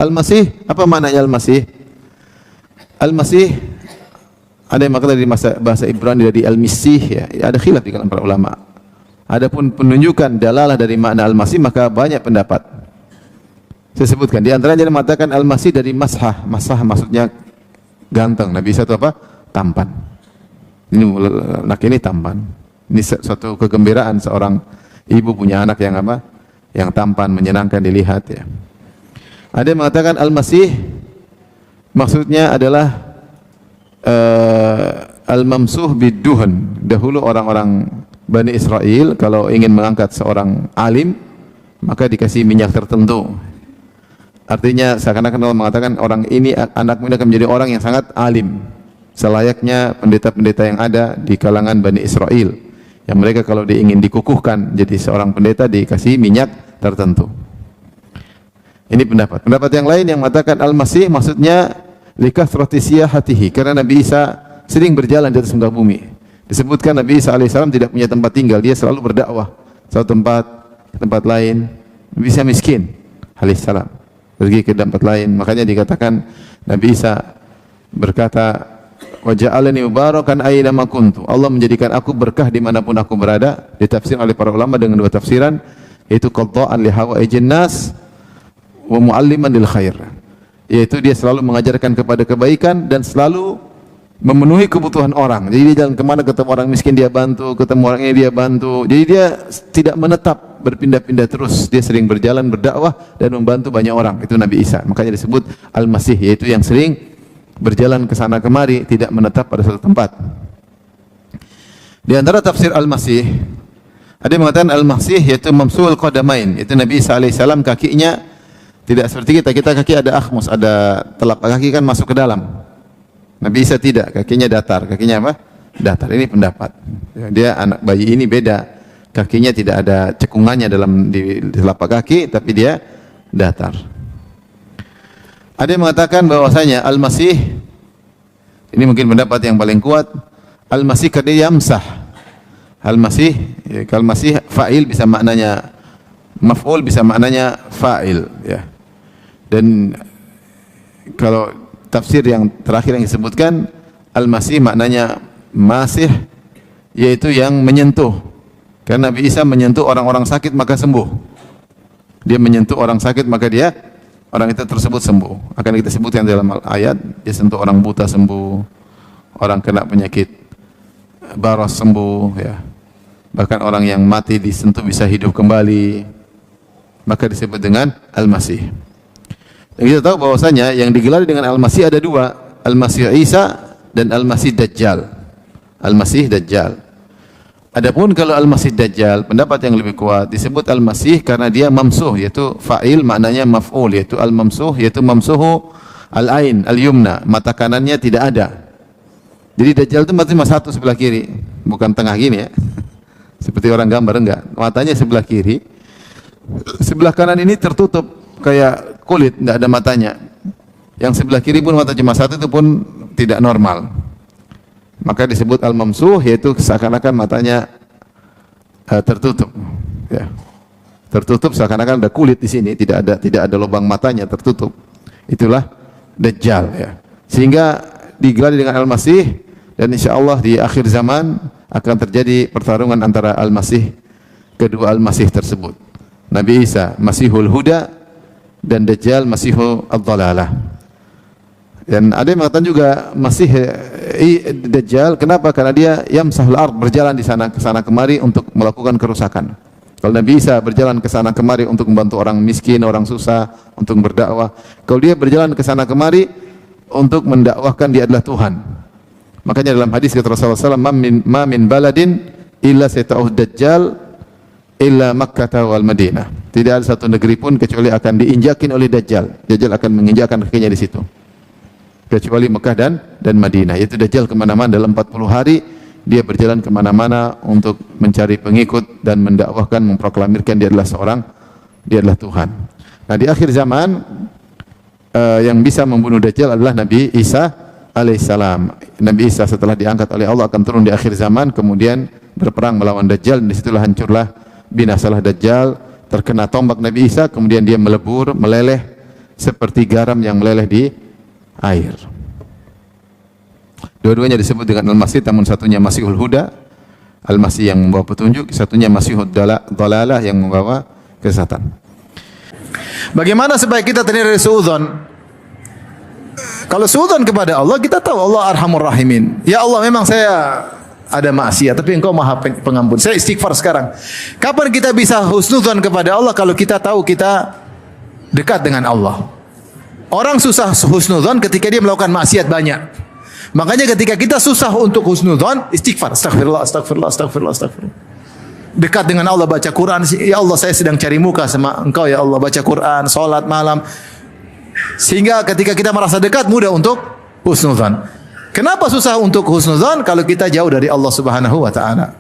Al-Masih, apa maknanya Al-Masih? Al-Masih ada yang makna dari bahasa Ibrani dari Al-Misih ya. Ada khilaf di kalangan para ulama. Adapun penunjukan dalalah dari makna Al-Masih maka banyak pendapat. Saya sebutkan di antaranya dia mengatakan Al-Masih dari mashah. Mashah maksudnya ganteng. Nabi Isa itu apa? Tampan. Ini anak ini tampan. Ini suatu kegembiraan seorang ibu punya anak yang apa? Yang tampan, menyenangkan dilihat ya. Ada yang mengatakan Al-Masih maksudnya adalah al-mamsuh bid-duhn. Dahulu orang-orang Bani Israel kalau ingin mengangkat seorang alim maka dikasih minyak tertentu. Artinya seakan-akan Allah mengatakan orang ini, anakmu ini akan menjadi orang yang sangat alim, selayaknya pendeta-pendeta yang ada di kalangan Bani Israel, yang mereka kalau ingin dikukuhkan jadi seorang pendeta dikasih minyak tertentu. Ini pendapat. Pendapat yang lain yang mengatakan Al-Masih maksudnya likathrati siyahatihi, karena Nabi Isa sering berjalan di atas muka bumi. Disebutkan Nabi Isa alaihissalam tidak punya tempat tinggal, dia selalu berdakwah satu tempat ke tempat lain. Nabi Isa miskin alaihissalam, pergi ke tempat lain. Makanya dikatakan Nabi Isa berkata, wa ja'alani mubarakan aina ma kuntu. Allah menjadikan aku berkah dimanapun aku berada. Ditafsir oleh para ulama dengan dua tafsiran, yaitu qadha'an li hawaijin nas wa mu'alliman lil khair, yaitu dia selalu mengajarkan kepada kebaikan dan selalu memenuhi kebutuhan orang. Jadi dia jalan kemana ketemu orang miskin dia bantu, ketemu orang ini dia bantu. Jadi dia tidak menetap berpindah-pindah terus, dia sering berjalan berdakwah dan membantu banyak orang. Itu Nabi Isa, makanya disebut Al-Masih, yaitu yang sering berjalan ke sana kemari, tidak menetap pada satu tempat. Di antara tafsir Al-Masih ada yang mengatakan Al-Masih yaitu mamsuhul qadamain, itu Nabi Isa alaihissalam kakinya tidak seperti kita kaki ada akhmus, ada telapak kaki kan masuk ke dalam. Nabi Isa tidak, kakinya datar. Kakinya apa? Datar. Ini pendapat. Dia anak bayi ini beda. Kakinya tidak ada cekungannya di telapak kaki, tapi dia datar. Ada yang mengatakan bahwasanya Al-Masih, ini mungkin pendapat yang paling kuat, Al-Masih kada yamsah. Al-Masih, ya, kalau Masih fa'il bisa maknanya maf'ul, bisa maknanya fa'il ya. Dan kalau tafsir yang terakhir yang disebutkan Al-Masih maknanya masih, yaitu yang menyentuh. Karena Nabi Isa menyentuh orang-orang sakit maka sembuh. Dia menyentuh orang sakit maka orang itu tersebut sembuh. Akan kita sebutkan dalam ayat, dia sentuh orang buta sembuh, orang kena penyakit baros sembuh ya. Bahkan orang yang mati disentuh bisa hidup kembali. Maka disebut dengan Al-Masih. Dan kita tahu bahwasanya yang digelar dengan Al-Masih ada dua, Al-Masih Isa dan Al-Masih Dajjal. Al-Masih Dajjal. Adapun kalau Al-Masih Dajjal, pendapat yang lebih kuat disebut Al-Masih karena dia mamsuh, yaitu fa'il maknanya maf'ul, yaitu al-mamsuh, yaitu mamsuhu al-ain, al-yumna, mata kanannya tidak ada. Jadi Dajjal itu mati cuma satu sebelah kiri, bukan tengah gini ya. Seperti orang gambar, enggak. Matanya sebelah kiri. Sebelah kanan ini tertutup kayak kulit, tidak ada matanya. Yang sebelah kiri pun mata cuma satu, itu pun tidak normal. Maka disebut al-mamsuh, yaitu seakan-akan matanya tertutup. Ya. Tertutup seakan-akan ada kulit di sini, tidak ada lubang matanya, tertutup. Itulah Dajjal. Ya. Sehingga digelar dengan Al-Masih, dan insya Allah di akhir zaman akan terjadi pertarungan antara Al-Masih, kedua Al-Masih tersebut. Nabi Isa Masihul Huda dan Dajjal Masihul Ad-Dhalalah. Dan ada yang mengatakan juga Masih Dajjal, kenapa? Karena dia yamsahul ard, berjalan di sana ke sana kemari untuk melakukan kerusakan. Kalau Nabi Isa berjalan ke sana kemari untuk membantu orang miskin, orang susah, untuk berdakwah. Kalau dia berjalan ke sana kemari untuk mendakwahkan dia adalah Tuhan. Makanya dalam hadis kata Rasulullah SAW, ma min baladin illa sayata'uh Dajjal illa Makkah wal Madinah. Tidak ada satu negeri pun kecuali akan diinjakin oleh Dajjal. Dajjal akan menginjakkan kakinya di situ. Kecuali Mekah dan Madinah. Yaitu Dajjal kemana-mana dalam 40 hari dia berjalan kemana-mana untuk mencari pengikut dan mendakwahkan, memproklamirkan dia adalah Tuhan. Nah di akhir zaman yang bisa membunuh Dajjal adalah Nabi Isa alaihissalam. Nabi Isa setelah diangkat oleh Allah akan turun di akhir zaman, kemudian berperang melawan Dajjal, dan disitulah hancurlah binasalah Dajjal, terkena tombak Nabi Isa, kemudian dia melebur, meleleh seperti garam yang meleleh di air. Dua-duanya disebut dengan Al-Masih, namun satunya Masihul Huda, Al-Masih yang membawa petunjuk, satunya Masihud Dalalah yang membawa kesesatan. Bagaimana supaya kita terhindar dari suudzon? Kalau suudzon kepada Allah, kita tahu Allah Arhamur Rahimin. Ya Allah, memang saya ada maksiat, tapi Engkau Maha Pengampun. Saya istighfar sekarang. Kapan kita bisa husnudzon kepada Allah? Kalau kita tahu kita dekat dengan Allah. Orang susah husnudzon ketika dia melakukan maksiat banyak. Makanya ketika kita susah untuk husnudzon, istighfar, astagfirullah, astagfirullah, astagfirullah, astagfirullah. Dekat dengan Allah, baca Quran. Ya Allah, saya sedang cari muka sama Engkau ya Allah, baca Quran, salat malam. Sehingga ketika kita merasa dekat, mudah untuk husnudzon. Kenapa susah untuk husnudzon? Kalau kita jauh dari Allah Subhanahu wa taala.